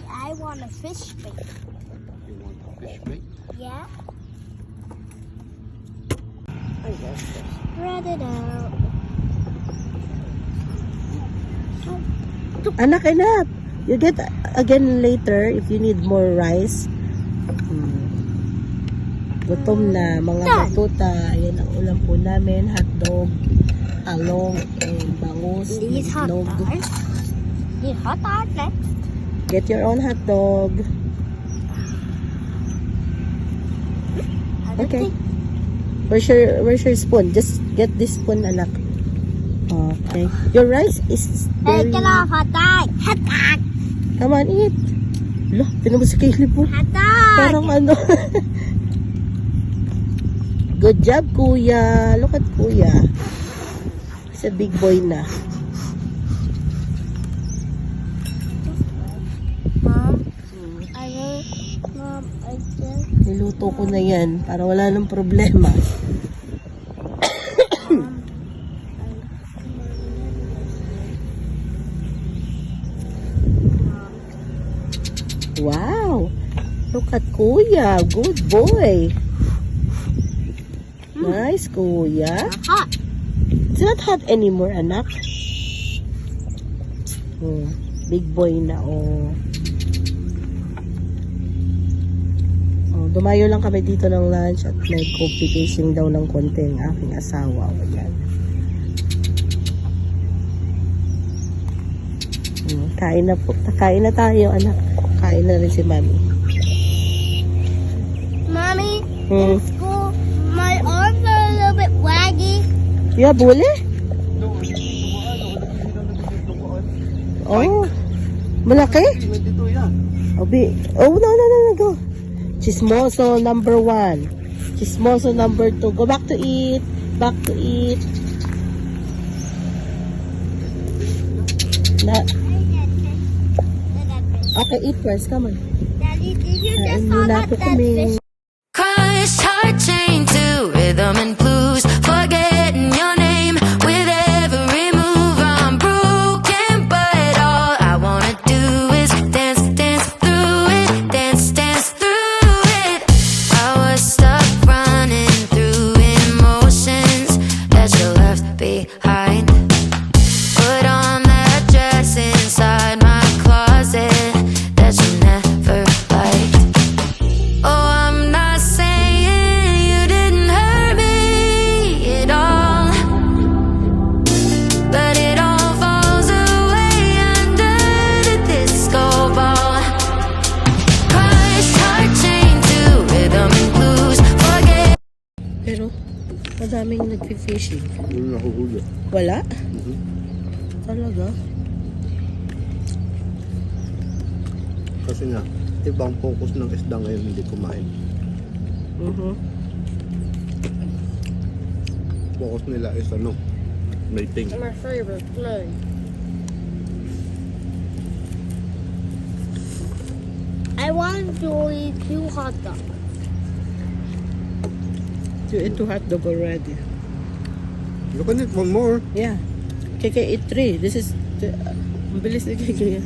I want a fish bait. You want a fish bait? Yeah. I guess. Spread it out. Anak, enough. You get again later if you need more rice. Gutom na, mga batuta. Ayan ang ulam po namin. Hotdog, talong, and bangus. These hot itlog. dogs. Need hot dog next. Get your own hotdog. Okay. Where's your spoon? Just get this spoon, anak. Okay. Your rice is Hey, very... get off hot dog. Hot dog. Come on, eat. Loh, tinan mo si Caleb po. Hot dog. Parang ano. Good job, kuya. Look at kuya. He's a big boy na. Mom, I just... Niluto ko na yan para wala nang problema. Wow! Look at kuya. Good boy. Nice, kuya. Hot. It's not hot anymore, anak. Big boy na, oh. Dumayo lang kami dito ng lunch at nag-coffee casing daw ng konti ang aking asawa. Ayan. Kain na po. Kain na tayo, anak. Kain na rin si mami. Mommy, in school, my arms are a little bit waggy. Yeah, bule? Oh, malaki? Oh, no, go. Chismoso number 1. Chismoso number 2. Go back to eat. Back to eat. Okay, eat first. Come on. Daddy, did you just Kain saw muna that po dead kami. fish? Crushed heart chained to rhythm and blues, forgetting your name with every move. I'm broken, but all I wanna do is dance, dance through it, dance, dance through it. I was stuck running through emotions that you left behind. Put on that dress inside my closet that you never liked. Oh, I'm not saying you didn't hurt me at all, but it all falls away under the disco ball. Crushed heart chained to rhythm and blues, forget. Pero, madaming nag-fishing. Yung nahuhuli. Wala? Talaga? Kasi nga, ibang focus ng isda ngayon hindi kumain. Focus nila is ano, mating. My favorite play. I want to eat 2 hot dogs. You ate 2 hot dog already. You can eat one more. Yeah. Keke eat 3. This is... Mabilis na Keke.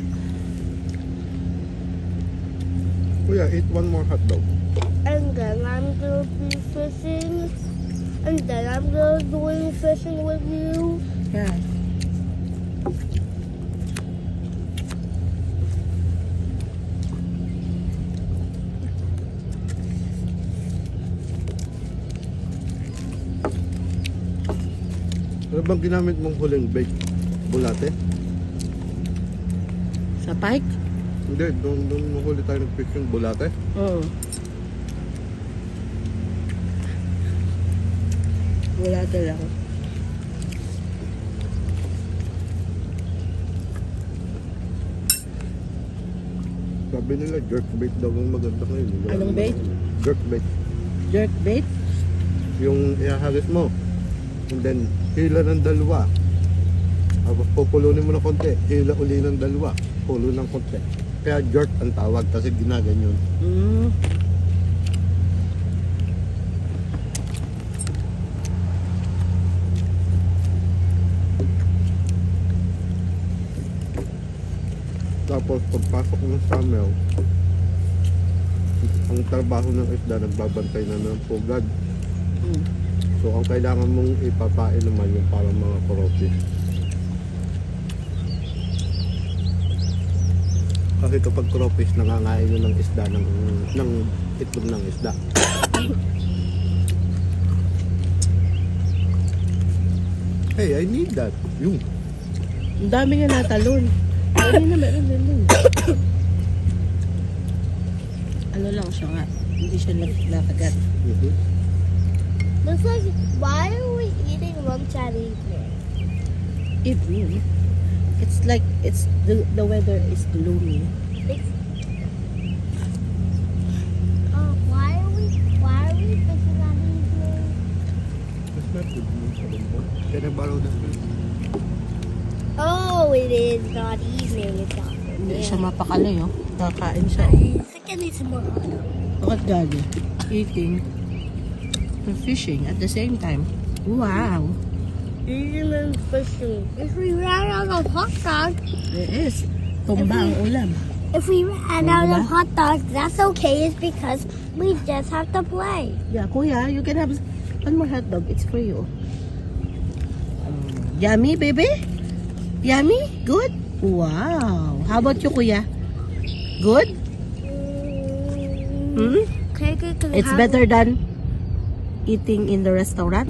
Kuya, eat one more hot dog. And then I'm gonna be fishing. And then I'm gonna going fishing with you. Yeah. Ano bang ginamit mong huling bait? Bulate? Sa pike? Hindi, doon huli tayo nag-fishing bulate. Oo. Wala talaga. Sabi nila, jerk bait daw ang maganda ngayon. Anong bait? Jerk bait. Jerk bait? Yung ihahagis mo. And then, hila ng dalawa. Tapos pupulunin mo ng konti. Hila uli ng dalawa. Pulo ng konti. Kaya jerk ang tawag kasi ginaganyan. Tapos pagpasok ng summer, ang trabaho ng isda nagbabantay na ng pugad. So ang kailangan mong ipapain naman yung parang mga crawfish. Kasi kapag crawfish, nangangain yun ng isda, ng itlog ng isda. Hey, I need that. Yung Ang dami nga natalon. Ano na meron din. Ano lang siya nga. Hindi siya nakagat. Looks like, why are we eating lunch at evening? Evening. It's like, the weather is gloomy. Why are we fishing at evening? That's not good news sa lumbo. Can I borrow this one? Oh, it is not evening. It's Hindi afternoon. siya mapakali, oh. Kakain siya. I think I need some more hot dog. Bakit gagi? Eating and fishing at the same time. Wow. Eating and fishing. If we ran out of hot dogs, It is. Tumba ang ulam. if we ran out of hot dogs, that's okay. It's because we just have to play. Yeah, kuya, you can have one more hot dog. It's for you. Yummy, baby? Yummy? Good? Wow. How about you, kuya? Good? Hmm? It's better than eating in the restaurant?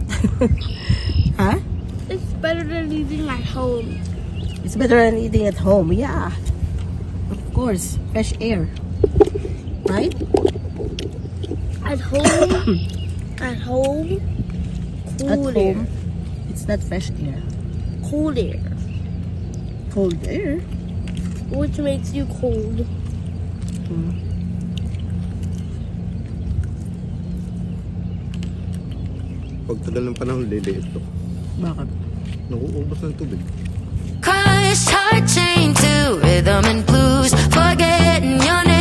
Huh? It's better than eating at home. It's better than eating at home. Yeah. Of course. Fresh air. Right? At home, at home, At cool air. home, it's not fresh air. Cold air, Cold air. which makes you cold. Hmm. Pag tagal ng panahon, liliit to. Bakit? Nakuubos ng tubig. Crush heart chained to rhythm and blues, forgetting your name.